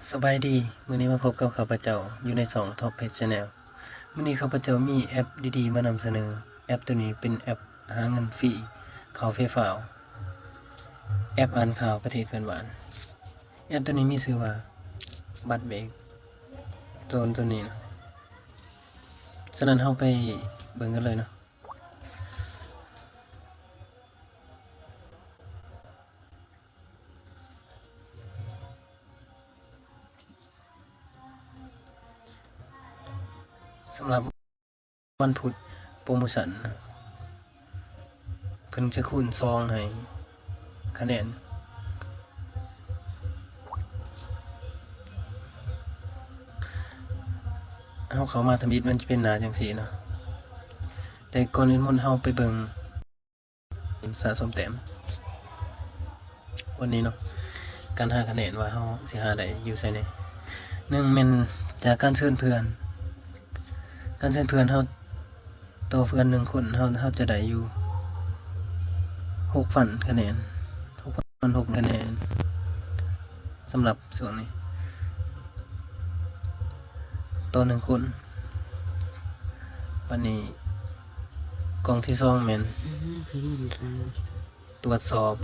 สบายดีมื้อนี้มาพบกับข้าพเจ้าอยู่ในช่อง Top Page Channel มื้อนี้ข้าพเจ้ามีแอปดีๆมานำเสนอแอปตัวนี้เป็นแอปหาเงินฟรีเข้าฟรีฟ้าวแอปอ่านข่าวประเทศเพื่อนบ้านแอปตัวนี้มีชื่อว่าบัตรเบรกตัวนี้นะฉะนั้นเฮาไปเบิ่งกันเลยเนาะสำหรับวันพุธโปรโมชั่นเพิ่นจะคูณซองให้คะแนนเฮาเข้ามาทำอิฐมันจะเป็นหน้าจังซี่เนาะแต่ก่อนอื่นเฮาไปเบิ่งสะสมแต้มวันนี้เนาะการหาคะแนนว่าเฮาสิหาได้อยู่ไสนี่1แม่นจากการเชิญเพื่อนเฮาต่อเพื่อน1คนเฮาจะได้อยู่6,000คะแนน6,600คะแนนสำหรับส่วนนี้ต่อ1คนวันนี้กล่องที่2แม่นตรวจสอบ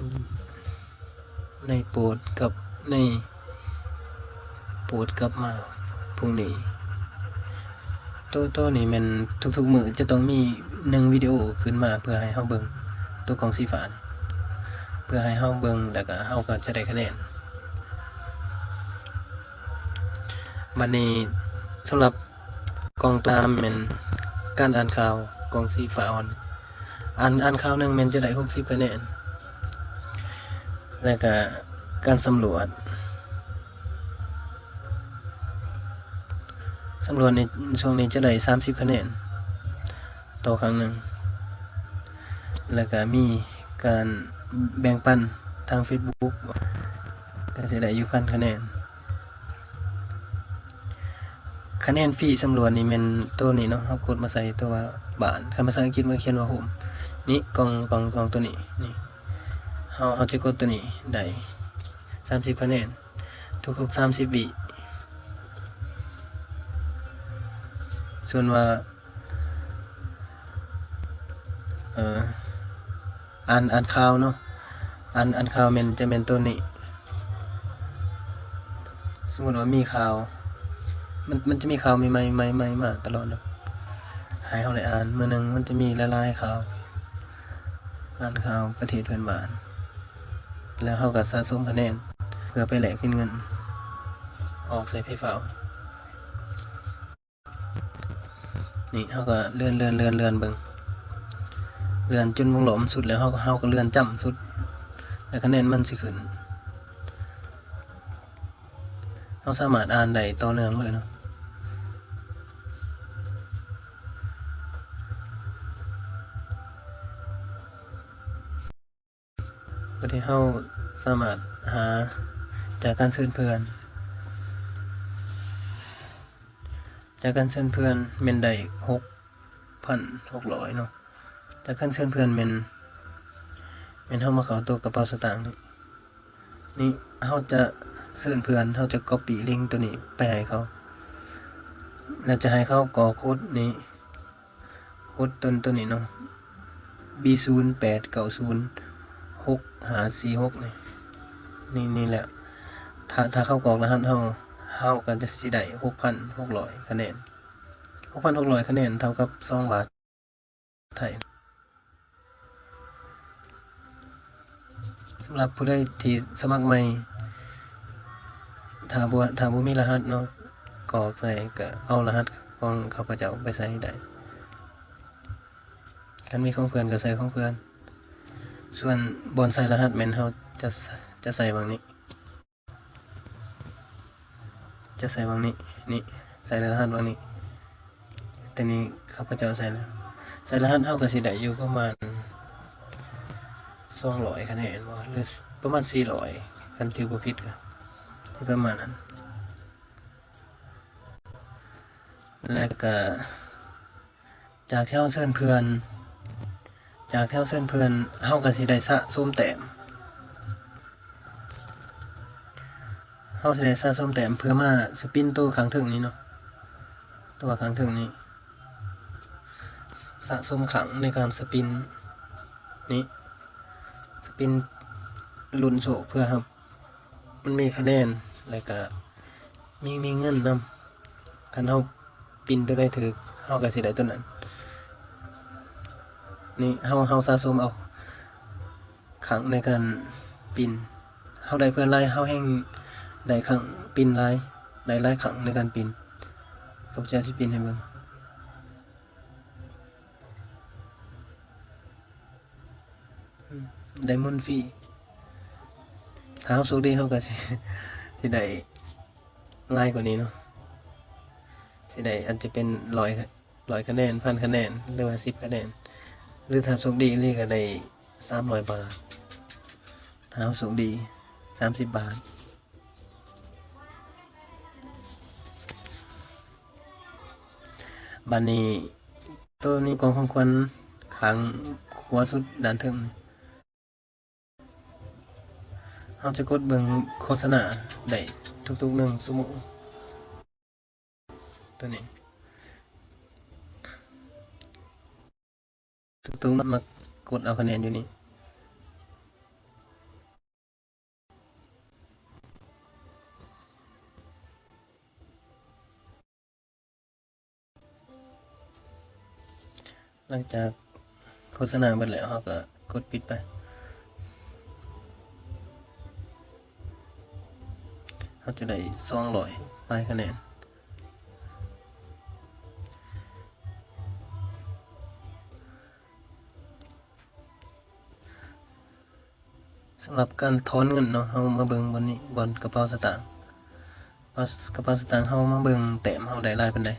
ในโปรดกลับมาพรุ่งนี้ตัวนี้แม่นทุกๆมื้อจะต้องมี1วิดีโอขึ้นมาเพื่อให้เฮาเบิ่งตัวกล่องสีฟ้าเพื่อให้เฮาเบิ่งแล้วก็เฮาก็จะได้คะแนนบัดนี้สำหรับกล่องตามแม่นการอ่านข่าวกล่องสีฟ้าอ่านข่าวนึงแม่นจะได้60คะแนนแล้วก็การสำรวจในช่วงนี้จะได้30คะแนนต่อครั้งหนึ่งแล้วก็มีการแบ่งปันทาง Facebook ก็จะได้อยู่1,000คะแนนคะแนนฟรีสำรวจนี่แม่นตัวนี้เนาะเฮากดมาใส่ตัวว่าบ้านภาษาอังกฤษมันเขียนว่า home นี่กล่องตัวนี้นี่เฮาจะกดตัวนี้ได้30คะแนนทุกๆ30วิส่วนว่าอ่านข่าวเนาะอ่านข่าวแม่นจะแม่นตัวนี้สมมุติว่ามีข่าวมันจะมีข่าวใหม่ๆมาตลอดเนาะให้เฮาได้อ่านมื้อนึงมันจะมีหลายๆข่าวอ่านข่าวประเทศเพื่อนบ้านแล้วเฮาก็สะสมคะแนนเพื่อไปแลกเป็นเงินออกใส่ไฟฟ้านี่เฮาก็เลื่อนเบิ่งเลื่อนจนวงล้อมสุดแล้วเฮาก็เลื่อนจ้ำสุดแล้วคะแนนมันสิขึ้นเฮาสามารถอ่านได้ต่อเนื่องเลยเนาะวันที่เฮาสามารถหาจากการเชิญเพื่อนแม่นได้6,600เนาะจากการเชิญเพื่อนแม่นเฮามาเข้าตัวกระเป๋าสตางค์นี่เฮาจะเชิญเพื่อนเฮาจะ copy ลิงก์ตัวนี้ไปให้เขาแล้วจะให้เขากรอกโค้ดนี้โค้ดตัวนี้เนาะ B08906546นี่แหละถ้าเขากรอกรหัสเฮาก็จะสิได้6,600คะแนน6,600คะแนนเท่ากับ2บาทไทยสำหรับผู้ใดที่สมัครใหม่ถ้าบ่มีรหัสเนาะกรอกใส่ก็เอารหัสของข้าพเจ้าไปใส่ได้คันมีของเพื่อนก็ใส่ของเพื่อนส่วนบอนใส่รหัสแม่นเฮาจะใส่บางนี้นี่ใส่รหัสบางนี้แต่นี้ข้าพเจ้าใส่รหัสเฮาก็สิได้อยู่ประมาณ200คะแนนบ่หรือประมาณ400คันถือบ่ผิดก็ที่ประมาณนั้นแล้วก็จากที่เฮาเชิญเพื่อนเฮาก็สิได้สะสมแต้ม าสิได้สะสมแต้มเพื่อมาสปินตัวข้างถึงนี้เนาะตัวข้างถึงนี้สะสมขังในการสปินนี้สปินลุ้นโชคเพื่อครับมันมีคะแนนแล้วก็มีเงินนำคันเฮาปินตัวได้ถึกเฮาก็สิได้ตัวนั้นนี่เฮาสะสมเอาขังในการปินเฮาได้เพื่อนไล่เฮาแห่งได้ขังปินไล่ได้ไล่ขังในการปินข้าพเจ้าสิปินให้เบิ่งได้มอนฟรีถ้าเฮาโชคดีเฮาก็สิได้ไล่กว่านี้เนาะสิได้อาจจะเป็น100คะแนน1,000 คะแนนหรือว่า10 คะแนนหรือถ้าโชคดีนี่ก็ได้300 บาทถ้าเฮาโชคดี30 บาทบัดนี้ตัวนี้กองของขวัญขังหัวสุดด้านเทิงเฮาจะกดเบิ่งโฆษณาได้ทุกๆ1 ชั่วโมงตัวนี้ทุกๆมากดเอาคะแนนอยู่นี่หลังจากโฆษณาเบิดแล้วเฮาก็กดปิดไปเฮาจะได้200 ปลายคะแนนสำหรับการถอนเงินเนาะเฮามาเบิ่งบนนี้บนกระเป๋าสตางค์กระเป๋าสตางค์เฮามาเบิ่งแต้มเฮาได้หลายปานใด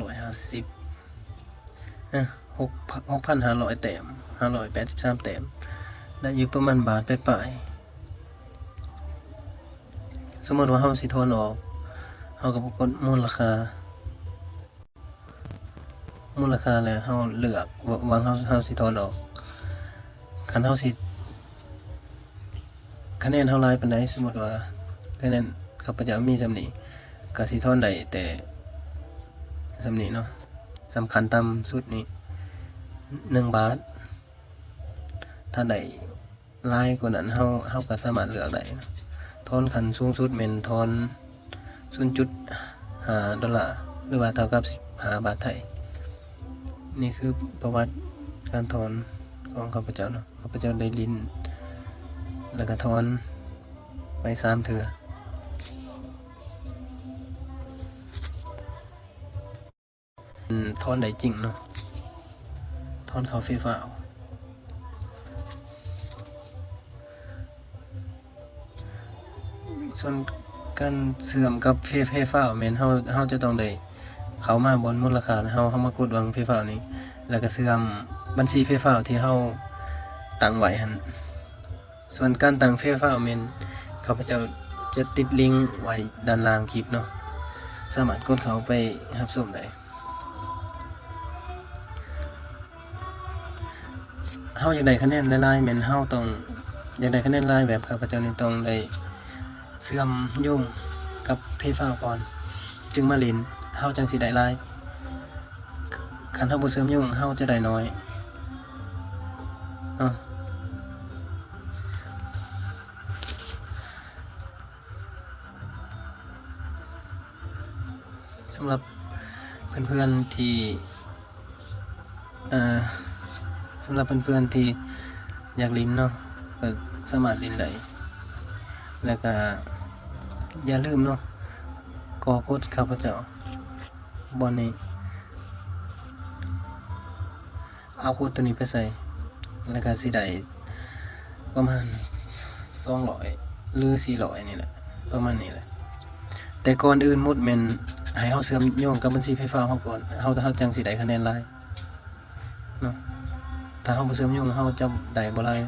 6506,500 แต้ม583 แต้มได้อยู่ประมาณบาทปลายๆสมมุติว่าเฮาสิถอนออกเฮาก็กดมูลค่าแล้วเฮาเลือกว่าเฮาสิถอนออกคันเฮาสิคะแนนเฮาหลายปานใดสมมุติว่าคะแนนข้าพเจ้ามีจำนี้ก็สิถอนได้แต่จำนี้เนาะสำคัญต่ำสุดนี้1 บาทถ้าได้หลายกว่านั้นเฮาก็สามารถเลือกได้ถอนขั้นสูงสุดแม่นถอน 0.5 ดอลลาร์หรือว่าเท่ากับ15 บาทไทยนี่คือประวัติการถอนของข้าพเจ้าเนาะข้าพเจ้าได้ลิ้นแล้วก็ถอนไป3 เทื่อถอนได้จริงเนาะถอนเขาฟรีฟ้าวส่วนการเสื่อมกับฟรีฟ้าวแม่นเฮาจะต้องได้เข้ามาบนมูลค่าเฮามากดวางฟรีฟ้าวนี้แล้วก็เสื่อมบัญชีฟรีฟ้าวที่เฮาตั้งไว้หั่นส่วนการตั้งฟรีฟ้าวแม่นข้าพเจ้าจะติดลิงก์ไว้ด้านล่างคลิปเนาะสามารถกดเข้าไปรับชมได้เฮาอยากได้คะแนนหลายๆแม่นเฮาต้องอยากได้คะแนนหลายแบบข้าพเจ้านี่ต้องได้เชื่อมโยงกับเพจฟ้าวก่อนจึงมาเล่นเฮาจังสิได้หลายคันเฮาบ่เชื่อมโยงเฮาจะได้น้อยสำหรับเพื่อนๆที่สำหรับเพื่อนๆที่อยากลิ้นเนาะก็สามารถลิ้นได้แล้วก็อย่าลืมเนาะกอโคดข้าพเจ้าบอนนี้เอาโคดตัวนี้ไปใส่แล้วก็สิได้ประมาณ200หรือ400นี่แหละประมาณนี้แหละแต่ก่อนอื่นหมดแม่นให้เฮาเชื่อมโยงกับบัญชีไฟฟ้าเฮาก่อนเฮาจังสิได้คะแนนหลายเนาะถ้าเฮาบ่เชื่อมโยงเฮาจะได้บ่หลาย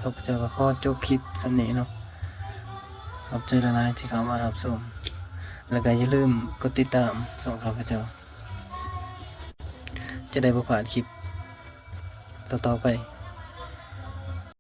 ข้าพเจ้าก็ขอจบคลิปสำนี้เนาะขอบใจหลายๆที่เข้ามารับชม แล้วก็อย่าลืมกดติดตามส่องข้าพเจ้าจะได้บ่พลาดคลิปต่อๆไป